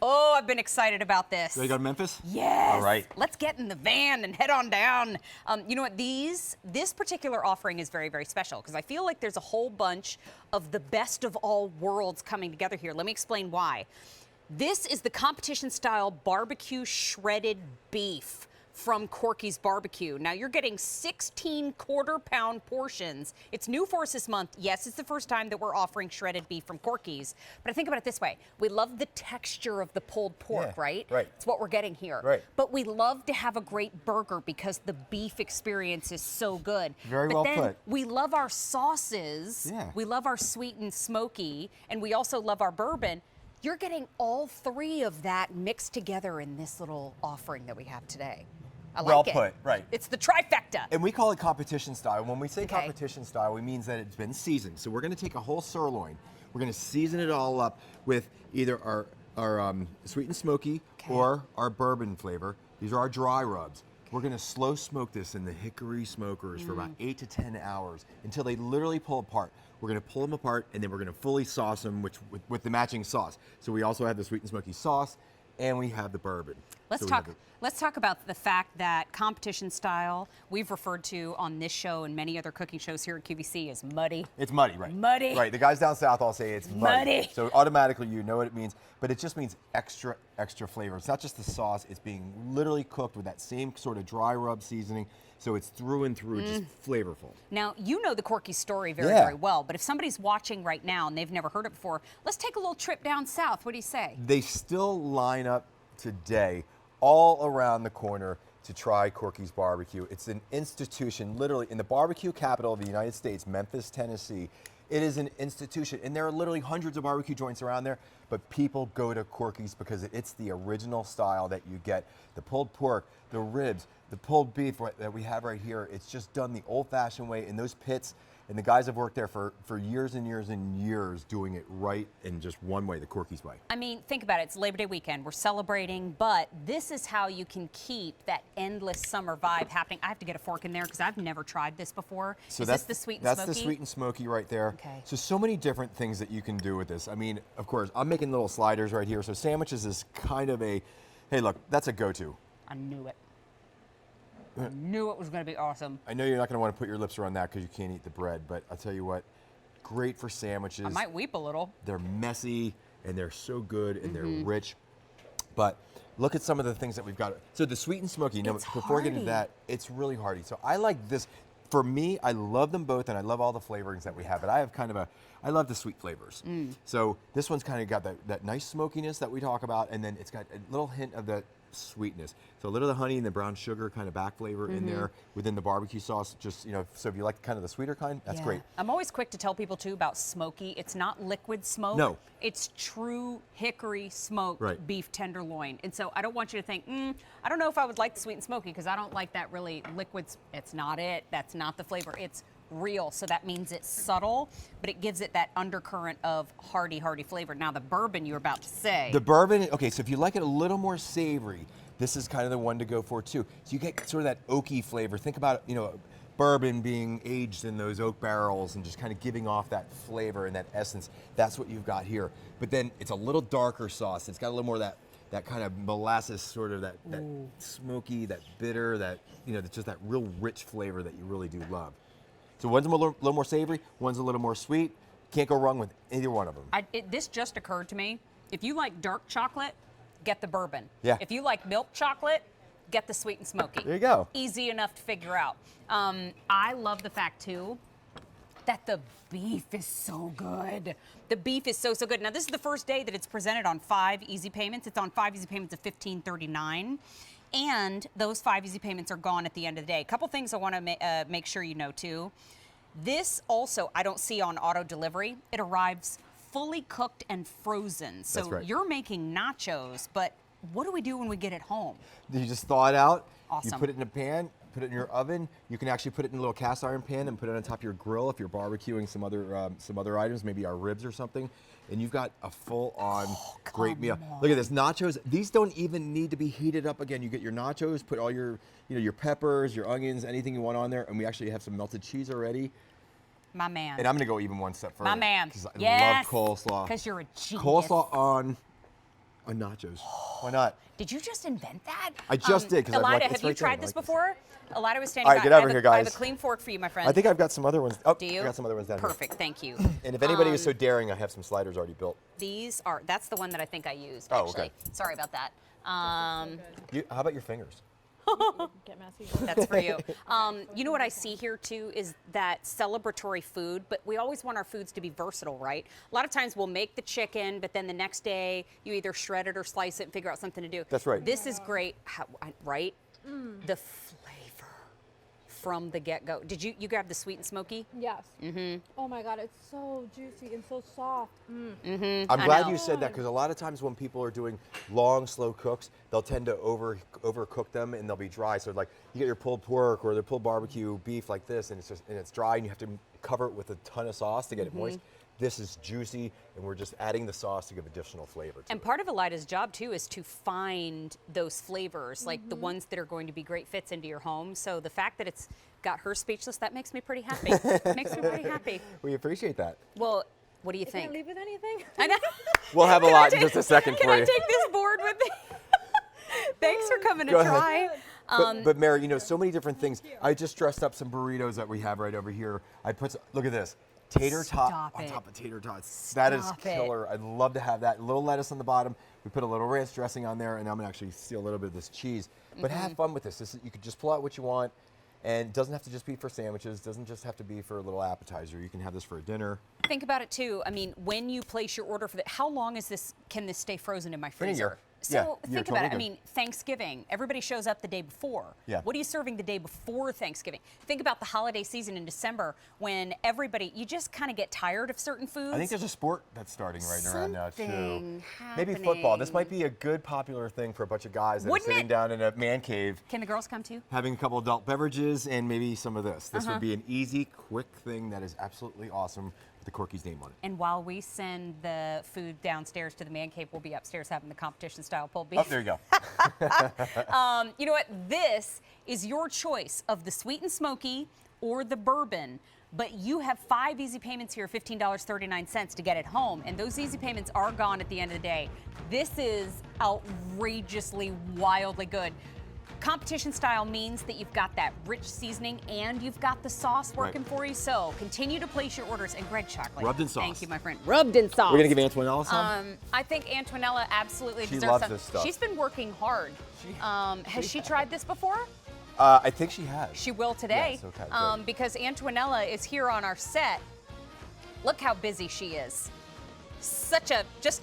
Oh, I've been excited about this. Ready to go to Memphis? Yes. All right. Let's get in the van and head on down. You know what? This particular offering is very, very special because I feel like there's a whole bunch of the best of all worlds coming together here. Let me explain why. This is the competition-style barbecue shredded beef from Corky's Barbecue. Now you're getting 16 quarter-pound portions. It's new for us this month. Yes, it's the first time that we're offering shredded beef from Corky's. But I think about it this way. We love the texture of the pulled pork, right? Right. It's what we're getting here. Right. But we love to have a great burger because the beef experience is so good. Very but well then put. we love our sauces. Yeah. We love our sweet and smoky, and we also love our bourbon. You're getting all three of that mixed together in this little offering that we have today. I like Well it. put, right. It's the trifecta. And we call it competition style. When we say Okay. competition style, it means that it's been seasoned. So we're going to take a whole sirloin. We're going to season it all up with either our sweet and smoky or our bourbon flavor. These are our dry rubs. We're going to slow smoke this in the hickory smokers for about 8 to 10 hours until they literally pull apart. We're going to pull them apart and then we're going to fully sauce them with the matching sauce. So we also have the sweet and smoky sauce and we have the bourbon. Let's talk about the fact that competition style we've referred to on this show and many other cooking shows here at QVC is muddy. It's muddy, right? Muddy. Right. The guys down south all say it's muddy. So automatically you know what it means, but it just means extra flavor. It's not just the sauce, it's being literally cooked with that same sort of dry rub seasoning. So it's through and through just flavorful. Now, you know the Corky story very, very well, but if somebody's watching right now and they've never heard it before, let's take a little trip down south. What do you say? They still line up today all around the corner to try Corky's Barbecue. It's an institution, literally, in the barbecue capital of the United States, Memphis, Tennessee. It is an institution, and there are literally hundreds of barbecue joints around there, but people go to Corky's because it's the original style that you get. The pulled pork, the ribs, the pulled beef that we have right here, it's just done the old-fashioned way in those pits, and the guys have worked there for years and years and years doing it right in just one way, the Corky's way. I mean, think about it. It's Labor Day weekend. We're celebrating, but this is how you can keep that endless summer vibe happening. I have to get a fork in there because I've never tried this before. So is that's this the sweet and that's smoky? the sweet and smoky right there. Okay. So many different things that you can do with this. I mean, of course, I'm making little sliders right here. So sandwiches is kind of a, hey, look, that's a go-to. I knew it. I knew it was going to be awesome. I know you're not going to want to put your lips around that because you can't eat the bread, but I'll tell you what, great for sandwiches. I might weep a little. They're messy and they're so good and they're rich. But look at some of the things that we've got. So the sweet and smoky, before getting to that, it's really hearty. So I like this. For me, I love them both and I love all the flavorings that we have, but I have kind of I love the sweet flavors. So this one's kind of got that nice smokiness that we talk about, and then it's got a little hint of that sweetness. So a little of the honey and the brown sugar kind of back flavor in there within the barbecue sauce. Just, so if you like kind of the sweeter kind, that's great. I'm always quick to tell people too about smoky. It's not liquid smoke. No. It's true hickory smoked beef tenderloin. And so I don't want you to think, I don't know if I would like the sweet and smoky because I don't like that really liquid. It's not it. That's not the flavor. It's real. So that means it's subtle, but it gives it that undercurrent of hearty flavor. Now the bourbon you were about to say. The bourbon, okay, so if you like it a little more savory, this is kind of the one to go for too. So you get sort of that oaky flavor. Think about, bourbon being aged in those oak barrels and just kind of giving off that flavor and that essence. That's what you've got here. But then it's a little darker sauce. It's got a little more of that kind of molasses, sort of that smoky, that bitter, that, just that real rich flavor that you really do love. So one's a little more savory, one's a little more sweet. Can't go wrong with either one of them. This just occurred to me. If you like dark chocolate, get the bourbon. Yeah. If you like milk chocolate, get the sweet and smoky. There you go. Easy enough to figure out. I love the fact, too, that the beef is so good. The beef is so good. Now, this is the first day that it's presented on 5 easy payments. It's on 5 easy payments of $15.39. And those 5 easy payments are gone at the end of the day. A couple things I want to make sure you know, too. This also, I don't see on auto delivery. It arrives fully cooked and frozen. So That's right. You're making nachos, but what do we do when we get it home? You just thaw it out. Awesome. You put it in a pan, put it in your oven. You can actually put it in a little cast iron pan and put it on top of your grill if you're barbecuing some other items, maybe our ribs or something. And you've got a full-on great meal. Look at this, nachos. These don't even need to be heated up again. You get your nachos, put all your, your peppers, your onions, anything you want on there, and we actually have some melted cheese already. My man. And I'm gonna go even one step further. My man. Because I Yes. love coleslaw. Because you're a genius. Coleslaw on on nachos. Why not? Did you just invent that? I just did, 'cause I'm like, Elida, it's have you right there, tried I this like this. before? Elida was standing All right, by. get over I have here, I have a guys. clean fork for you, my friend. I think I've got some other ones. Oh, Do you? I got some other ones down here. Perfect, thank you. And if anybody is so daring, I have some sliders already built. These are, that's the one that I think I used, Oh, actually. okay. Sorry about that. So good. How about your fingers? Get messy. That's for you. You know what I see here too is that celebratory food, but we always want our foods to be versatile, right? A lot of times we'll make the chicken, but then the next day you either shred it or slice it and figure out something to do. That's right. This is great, right? The flavor from the get-go. Did you grab the sweet and smoky? Yes. Oh my God, it's so juicy and so soft. I'm I glad know. you said that because a lot of times when people are doing long, slow cooks, they'll tend to overcook them and they'll be dry. So like you get your pulled pork or the pulled barbecue beef like this, and it's dry, and you have to cover it with a ton of sauce to get it moist. This is juicy, and we're just adding the sauce to give additional flavor to And it. part of Elida's job too is to find those flavors, like the ones that are going to be great fits into your home. So the fact that it's got her speechless, that makes me pretty happy. Makes me pretty happy. We appreciate that. Well, what do you I think? can't leave with anything. I know. We'll have a Can I lot in take- just a second Can for I you. take this board with me? Thanks for coming to Go ahead. try. But Mary, you know, so many different things. I just dressed up some burritos that we have right over here. I put, look at this. Tater tot Stop on it. top of tater tots. That is Stop it. killer. I'd love to have that. A little lettuce on the bottom. We put a little ranch dressing on there, and I'm gonna actually steal a little bit of this cheese. But have fun with this. You could just pull out what you want, and it doesn't have to just be for sandwiches. Doesn't just have to be for a little appetizer. You can have this for a dinner. Think about it too. I mean, when you place your order for the, how long is this? Can this stay frozen in my a freezer? year. So Yeah, think you're about it. totally I good. mean, Thanksgiving, everybody shows up the day before. Yeah. What are you serving the day before Thanksgiving? Think about the holiday season in December when everybody, you just kind of get tired of certain foods. I think there's a sport that's starting right around now too. Something Maybe football. This might happening. be a good popular thing for a bunch of guys that Wouldn't are sitting it? down in a man cave, Can the girls come too? having a couple adult beverages and maybe some of this. This would be an easy, quick thing that is absolutely awesome with the Corky's name on it. And while we send the food downstairs to the man cave, we'll be upstairs having the competition style pulled beef. Oh, there you go. You know what? This is your choice of the sweet and smoky or the bourbon, but you have 5 easy payments here, $15.39 to get it home, and those easy payments are gone at the end of the day. This is outrageously, wildly good. Competition style means that you've got that rich seasoning and you've got the sauce working for you. So continue to place your orders. And Greg Chocolate. Rubbed in sauce. Thank you, my friend. Rubbed in sauce. We're gonna give Antoinette some. I think Antonella absolutely She deserves loves some. this stuff. She's been working hard. Has she tried this before? I think she has. She will today. Yes, okay, good. Because Antonella is here on our set. Look how busy she is. Just